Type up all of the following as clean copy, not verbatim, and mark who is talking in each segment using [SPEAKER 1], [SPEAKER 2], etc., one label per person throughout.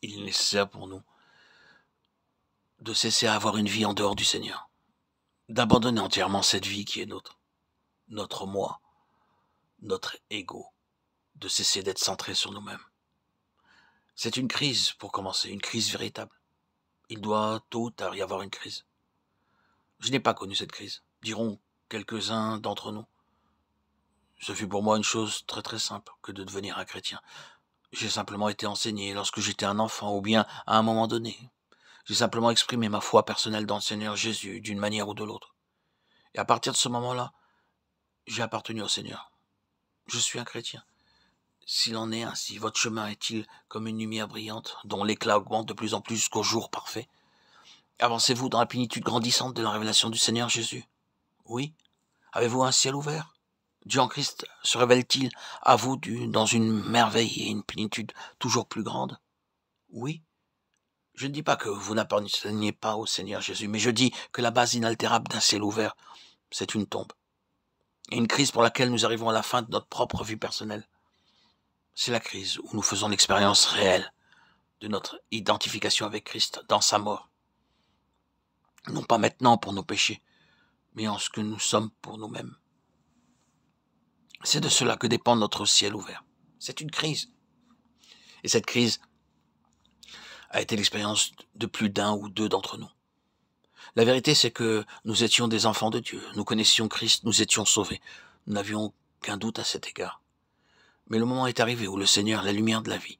[SPEAKER 1] Il est nécessaire pour nous de cesser à avoir une vie en dehors du Seigneur, d'abandonner entièrement cette vie qui est notre moi, notre ego, de cesser d'être centré sur nous-mêmes. C'est une crise pour commencer, une crise véritable. Il doit tôt ou tard y avoir une crise. Je n'ai pas connu cette crise, diront quelques-uns d'entre nous. Ce fut pour moi une chose très très simple que de devenir un chrétien. J'ai simplement été enseigné lorsque j'étais un enfant ou bien à un moment donné. J'ai simplement exprimé ma foi personnelle dans le Seigneur Jésus d'une manière ou de l'autre. Et à partir de ce moment-là, j'ai appartenu au Seigneur. Je suis un chrétien. S'il en est ainsi, votre chemin est-il comme une lumière brillante dont l'éclat augmente de plus en plus jusqu'au jour parfait? Avancez-vous dans la plénitude grandissante de la révélation du Seigneur Jésus? Oui. Avez-vous un ciel ouvert? Dieu en Christ se révèle-t-il à vous dans une merveille et une plénitude toujours plus grande? Oui. Je ne dis pas que vous n'apparteniez pas au Seigneur Jésus, mais je dis que la base inaltérable d'un ciel ouvert, c'est une tombe. Et une crise pour laquelle nous arrivons à la fin de notre propre vie personnelle. C'est la crise où nous faisons l'expérience réelle de notre identification avec Christ dans sa mort. Non pas maintenant pour nos péchés, mais en ce que nous sommes pour nous-mêmes. C'est de cela que dépend notre ciel ouvert. C'est une crise. Et cette crise a été l'expérience de plus d'un ou deux d'entre nous. La vérité, c'est que nous étions des enfants de Dieu. Nous connaissions Christ, nous étions sauvés. Nous n'avions aucun doute à cet égard. Mais le moment est arrivé où le Seigneur, la lumière de la vie,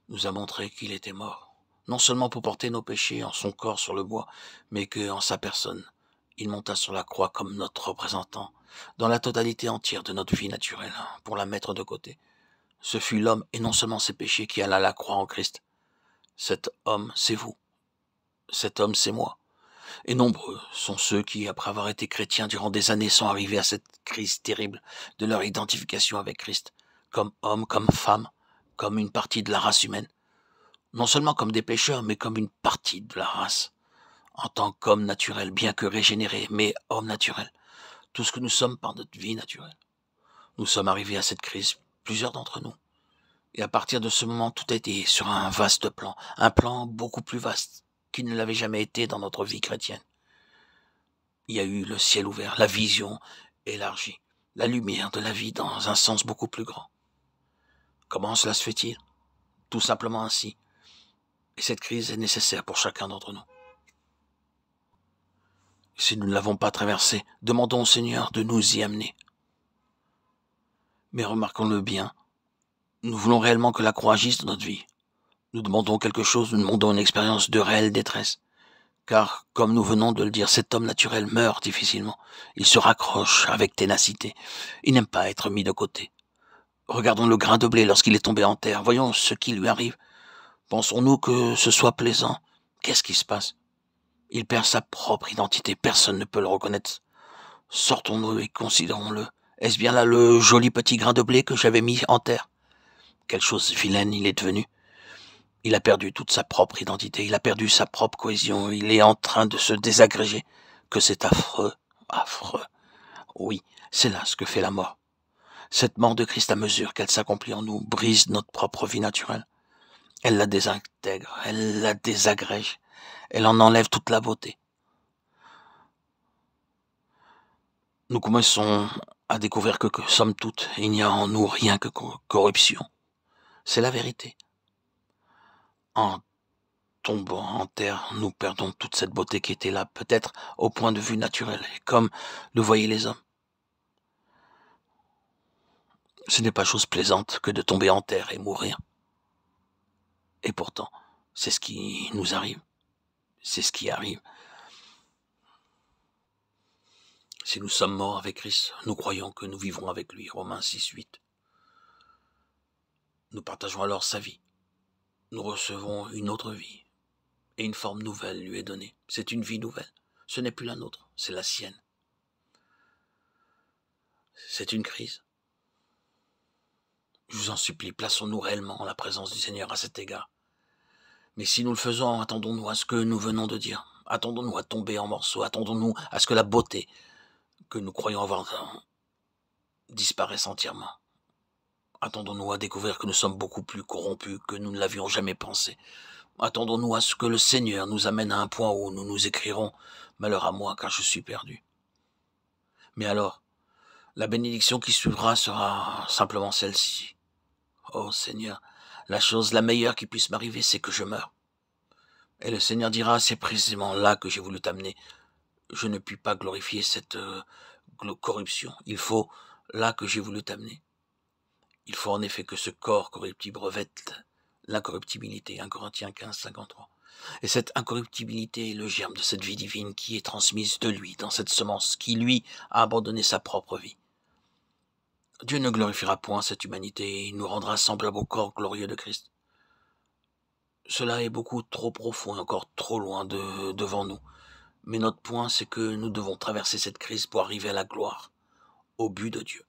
[SPEAKER 1] nous a montré qu'il était mort. Non seulement pour porter nos péchés en son corps sur le bois, mais qu'en sa personne, il monta sur la croix comme notre représentant, dans la totalité entière de notre vie naturelle, pour la mettre de côté. Ce fut l'homme, et non seulement ses péchés, qui alla à la croix en Christ. Cet homme, c'est vous. Cet homme, c'est moi. Et nombreux sont ceux qui, après avoir été chrétiens durant des années, sont arrivés à cette crise terrible de leur identification avec Christ, comme homme, comme femme, comme une partie de la race humaine. Non seulement comme des pécheurs, mais comme une partie de la race. En tant qu'homme naturel, bien que régénéré, mais homme naturel. Tout ce que nous sommes par notre vie naturelle. Nous sommes arrivés à cette crise, plusieurs d'entre nous. Et à partir de ce moment, tout a été sur un vaste plan, un plan beaucoup plus vaste qu'il ne l'avait jamais été dans notre vie chrétienne. Il y a eu le ciel ouvert, la vision élargie, la lumière de la vie dans un sens beaucoup plus grand. Comment cela se fait-il? Tout simplement ainsi. Et cette crise est nécessaire pour chacun d'entre nous. Si nous ne l'avons pas traversée, demandons au Seigneur de nous y amener. Mais remarquons-le bien, nous voulons réellement que la croix agisse dans notre vie. Nous demandons quelque chose, nous demandons une expérience de réelle détresse. Car, comme nous venons de le dire, cet homme naturel meurt difficilement. Il se raccroche avec ténacité. Il n'aime pas être mis de côté. Regardons le grain de blé lorsqu'il est tombé en terre. Voyons ce qui lui arrive. Pensons-nous que ce soit plaisant? Qu'est-ce qui se passe? Il perd sa propre identité. Personne ne peut le reconnaître. Sortons-nous et considérons-le. Est-ce bien là le joli petit grain de blé que j'avais mis en terre? Quelle chose vilaine il est devenu. Il a perdu toute sa propre identité, il a perdu sa propre cohésion, il est en train de se désagréger. Que c'est affreux, affreux. Oui, c'est là ce que fait la mort. Cette mort de Christ à mesure qu'elle s'accomplit en nous brise notre propre vie naturelle. Elle la désintègre, elle la désagrège, elle en enlève toute la beauté. Nous commençons à découvrir que somme toute, il n'y a en nous rien que corruption. C'est la vérité. En tombant en terre, nous perdons toute cette beauté qui était là, peut-être au point de vue naturel, comme le voyaient les hommes. Ce n'est pas chose plaisante que de tomber en terre et mourir. Et pourtant, c'est ce qui nous arrive. C'est ce qui arrive. Si nous sommes morts avec Christ, nous croyons que nous vivrons avec lui. Romains 6:8. Nous partageons alors sa vie. Nous recevons une autre vie. Et une forme nouvelle lui est donnée. C'est une vie nouvelle. Ce n'est plus la nôtre, c'est la sienne. C'est une crise. Je vous en supplie, plaçons-nous réellement en la présence du Seigneur à cet égard. Mais si nous le faisons, attendons-nous à ce que nous venons de dire. Attendons-nous à tomber en morceaux. Attendons-nous à ce que la beauté que nous croyons avoir disparaisse entièrement. Attendons-nous à découvrir que nous sommes beaucoup plus corrompus que nous ne l'avions jamais pensé. Attendons-nous à ce que le Seigneur nous amène à un point où nous nous écrirons « Malheur à moi, car je suis perdu ». Mais alors, la bénédiction qui suivra sera simplement celle-ci. Oh Seigneur, la chose la meilleure qui puisse m'arriver, c'est que je meure. Et le Seigneur dira, c'est précisément là que j'ai voulu t'amener. Je ne puis pas glorifier cette corruption. Il faut là que j'ai voulu t'amener. Il faut en effet que ce corps corruptible revête l'incorruptibilité. 1 Corinthiens 15, 53. Et cette incorruptibilité est le germe de cette vie divine qui est transmise de lui, dans cette semence, qui lui a abandonné sa propre vie. Dieu ne glorifiera point cette humanité, il nous rendra semblables au corps glorieux de Christ. Cela est beaucoup trop profond et encore trop loin devant nous. Mais notre point, c'est que nous devons traverser cette crise pour arriver à la gloire, au but de Dieu.